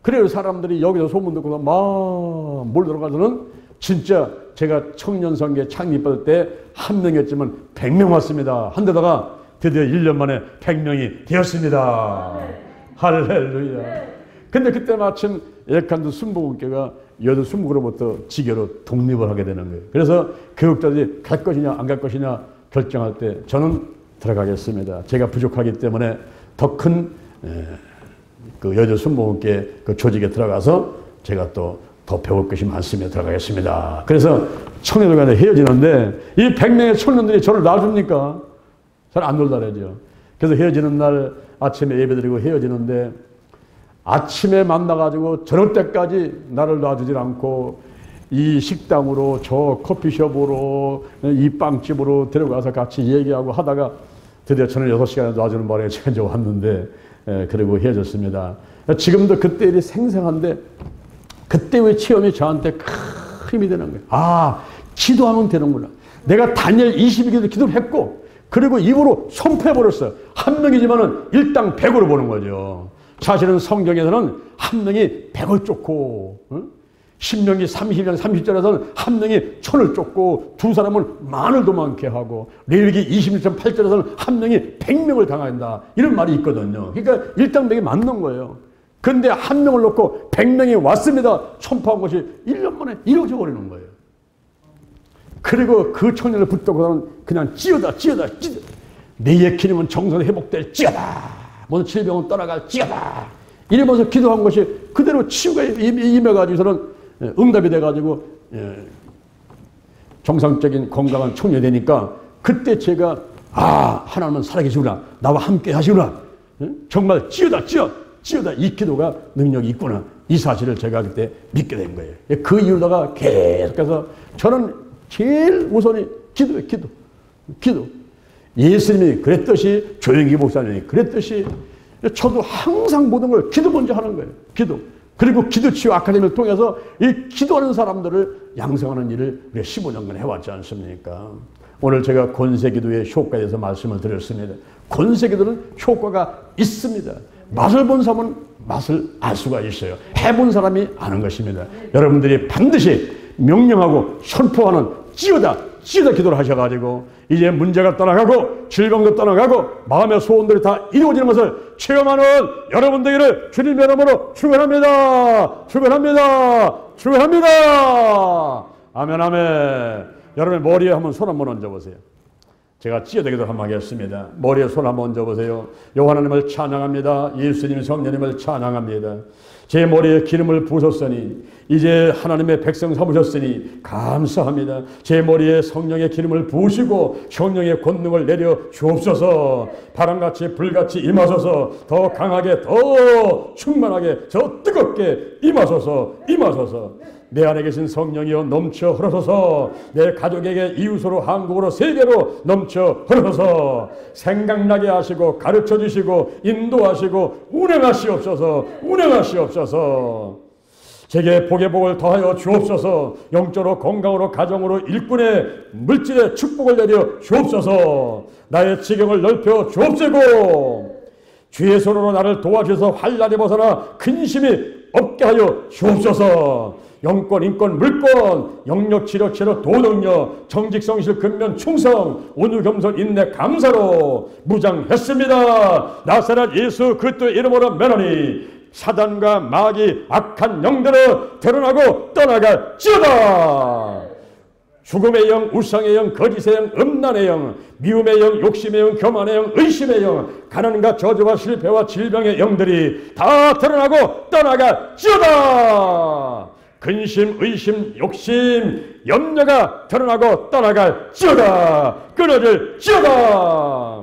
그래요. 사람들이 여기서 소문 듣고서 막 몰려들어가서는 진짜 제가 청년성계 창립할 때 1명이었지만 100명 왔습니다. 한 데다가 드디어 1년 만에 100명이 되었습니다. 할렐루야. 근데 그때 마침 예컨대 순복음교가 여덟 순복으로부터 지교로 독립을 하게 되는 거예요. 그래서 교육자들이 갈 것이냐 안 갈 것이냐 결정할 때 저는 들어가겠습니다. 제가 부족하기 때문에 더 큰 그 여덟 순복음교회 그 조직에 들어가서 제가 또 더 배울 것이 많습니다. 들어가겠습니다. 그래서 청년들과 헤어지는데 이 100명의 청년들이 저를 놔줍니까? 잘 안 놀다래죠. 그래서 헤어지는 날 아침에 예배드리고 헤어지는데 아침에 만나가지고 저녁 때까지 나를 놔주질 않고 이 식당으로 저 커피숍으로 이 빵집으로 데려가서 같이 얘기하고 하다가 드디어 저는 6시간에 놔주는 바람에 제가 이제 왔는데 그리고 헤어졌습니다. 지금도 그때 일이 생생한데 그때의 체험이 저한테 큰 힘이 되는 거예요. 아, 기도하면 되는구나. 내가 다니엘 22기도 기도를 했고 그리고 입으로 선포해버렸어요. 한 명이지만은 일당 100으로 보는 거죠. 사실은 성경에서는 한 명이 100을 쫓고 신명기 30장 30절에서는 한 명이 1000을 쫓고 두 사람은 만을 도망게 하고 레위기 26장 8절에서는 한 명이 100명을 당한다. 이런 말이 있거든요. 그러니까 일당 100이 맞는 거예요. 근데 한 명을 놓고 100명이 왔습니다. 선포한 것이 1년 만에 이루어져 버리는 거예요. 그리고 그 청년을 붙들고서는 그냥 찌어다. 내 기능은 정상 회복될 찌어다. 모든 질병은 떠나갈 찌어다. 이러면서 기도한 것이 그대로 치유가 임해가지고서는 응답이 돼가지고 정상적인 건강한 청년이 되니까 그때 제가 하나님은 살아계시구나. 나와 함께 하시구나. 정말 찌어다 이 기도가 능력이 있구나. 이 사실을 제가 그때 믿게 된 거예요. 그 이유다가 계속해서 저는 제일 우선이 기도예요. 기도. 예수님이 그랬듯이 조영기 목사님이 그랬듯이 저도 항상 모든 걸 기도 먼저 하는 거예요. 기도. 그리고 기도치유 아카데미를 통해서 이 기도하는 사람들을 양성하는 일을 우리가 15년간 해왔지 않습니까? 오늘 제가 권세기도의 효과에 대해서 말씀을 드렸습니다. 권세기도는 효과가 있습니다. 맛을 본 사람은 맛을 알 수가 있어요. 해본 사람이 아는 것입니다. 여러분들이 반드시 명령하고 선포하는 찌어다 기도를 하셔가지고 이제 문제가 떠나가고 질병도 떠나가고 마음의 소원들이 다 이루어지는 것을 체험하는 여러분들을 주님의 이름으로 축원합니다. 아멘. 여러분 머리에 한번 손 한번 얹어보세요. 제가 찌어대기도 한번 하겠습니다. 머리에 손 한번 얹어보세요. 하나님을 찬양합니다. 예수님 성령님을 찬양합니다. 제 머리에 기름을 부으셨으니 이제 하나님의 백성 삼으셨으니 감사합니다. 제 머리에 성령의 기름을 부으시고 성령의 권능을 내려 주옵소서. 바람같이 불같이 임하소서. 더 강하게 더 충만하게 더 뜨겁게 임하소서. 내 안에 계신 성령이여 넘쳐 흐르소서. 내 가족에게 이웃으로 한국으로 세계로 넘쳐 흐르소서. 생각나게 하시고 가르쳐 주시고 인도하시고 운행하시옵소서. 제게 복의 복을 더하여 주옵소서. 영적으로 건강으로 가정으로 일꾼의 물질의 축복을 내려 주옵소서. 나의 지경을 넓혀 주옵시고 주의 손으로 나를 도와주셔서 환난에 벗어나 근심이 없게 하여 주옵소서. 영권, 인권, 물권, 영력, 치력, 도덕력, 정직, 성실, 근면, 충성, 온유, 겸손, 인내, 감사로 무장했습니다. 나사렛 예수 그리스도의 이름으로 매너니 사단과 마귀 악한 영들을 드러나고 떠나갈지어다. 죽음의 영, 우상의 영, 거짓의 영, 음란의 영, 미움의 영, 욕심의 영, 교만의 영, 의심의 영, 가난과 저주와 실패와 질병의 영들이 다 드러나고 떠나갈지어다. 근심, 의심, 욕심, 염려가 드러나고 떠나갈지어다. 끊어질지어다.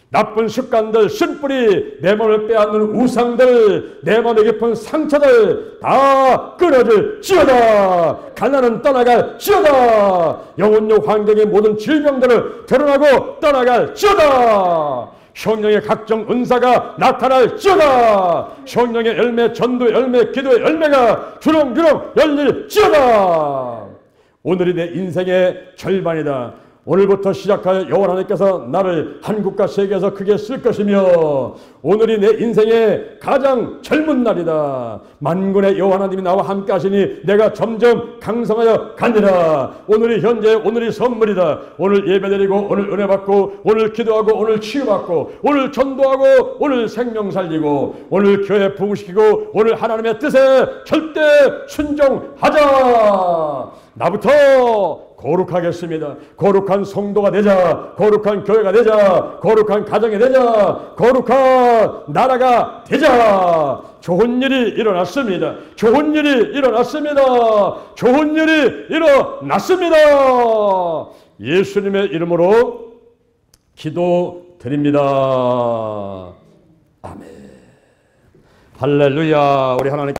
나쁜 습관들, 신뿌리, 내 몸을 빼앗는 우상들, 내 몸에 깊은 상처들 다 끊어질지어다. 갈라는 떠나갈지어다. 영혼력 환경의 모든 질병들을 드러나고 떠나갈지어다. 성령의 각종 은사가 나타날지어다. 성령의 열매, 전도의 열매, 기도의 열매가 주렁주렁 열릴지어다. 오늘이 내 인생의 절반이다. 오늘부터 시작하여 여호와 하나님께서 나를 한국과 세계에서 크게 쓸 것이며 오늘이 내 인생의 가장 젊은 날이다. 만군의 여호와 하나님이 나와 함께 하시니 내가 점점 강성하여 가니라. 오늘이 현재, 오늘이 선물이다. 오늘 예배드리고 오늘 은혜 받고 오늘 기도하고 오늘 치유받고 오늘 전도하고 오늘 생명 살리고 오늘 교회 부흥시키고 오늘 하나님의 뜻에 절대 순종하자. 나부터 거룩하겠습니다. 거룩한 성도가 되자. 거룩한 교회가 되자. 거룩한 가정이 되자. 거룩한 나라가 되자. 좋은 일이 일어났습니다. 좋은 일이 일어났습니다. 좋은 일이 일어났습니다. 예수님의 이름으로 기도드립니다. 아멘. 할렐루야. 우리 하나님